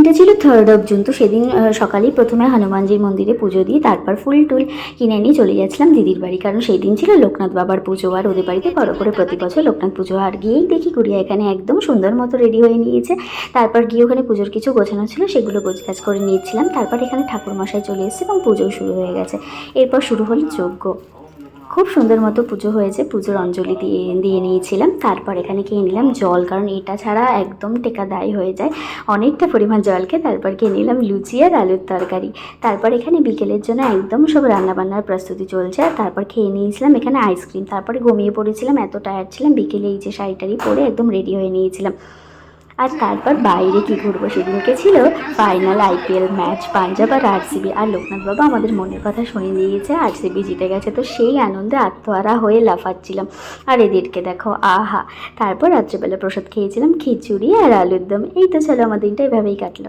দিনটা ছিল 3rd of June। তো সেদিন সকালেই প্রথমে হনুমানজির মন্দিরে পুজো দিই, তারপর ফুল টুল কিনে নিয়ে চলে যাচ্ছিলাম দিদির বাড়ি, কারণ সেই দিন ছিল লোকনাথ বাবার পুজো। আর ওদের বাড়িতে বড় করে প্রতি বছর লোকনাথ পুজো। আর গিয়েই দেখি গুড়িয়া এখানে একদম সুন্দর মতো রেডি হয়ে নিয়েছে। তারপর গিয়ে ওখানে পুজোর কিছু গোছানো ছিল, সেগুলো গোছগাছ করে নিয়েছিলাম। তারপর এখানে ঠাকুরমশাই চলে এসেছে এবং পুজোও শুরু হয়ে গেছে। এরপর শুরু হলো যজ্ঞ। খুব সুন্দর মতো পুজো হয়েছে, পুজোর অঞ্জলি দিয়ে দিয়ে নিয়েছিলাম। তারপর এখানে খেয়ে নিলাম জল, কারণ এটা ছাড়া একদম টেকা দায় হয়ে যায় অনেকটা পরিমাণ জলকে। তারপর খেয়ে নিলাম লুচি আর আলুর তরকারি। তারপর এখানে বিকেলের জন্য একদম সব রান্নাবান্নার প্রস্তুতি চলছে। আর তারপর খেয়ে নিয়েছিলাম এখানে আইসক্রিম। তারপরে ঘুমিয়ে পড়েছিলাম, এত টায়ার্ড ছিলাম। বিকেলে এই যে শাড়ি পরে একদম রেডি হয়ে নিয়েছিলাম। আর তারপর বাইরে কি ঘুরবো, সেদিনকে ছিল ফাইনাল IPL ম্যাচ, পাঞ্জাব আর RCB। আর লোকনাথ বাবা আমাদের মনের কথা শুনে দিয়েছে, RCB জিতে গেছে। তো সেই আনন্দে আত্মহারা হয়ে লাফাচ্ছিলাম। আর এদেরকে দেখো, আহা। তারপর রাত্রেবেলা প্রসাদ খেয়েছিলাম খিচুড়ি আর আলুর দম। এই তো চলো, আমার দিনটা এভাবেই কাটলো।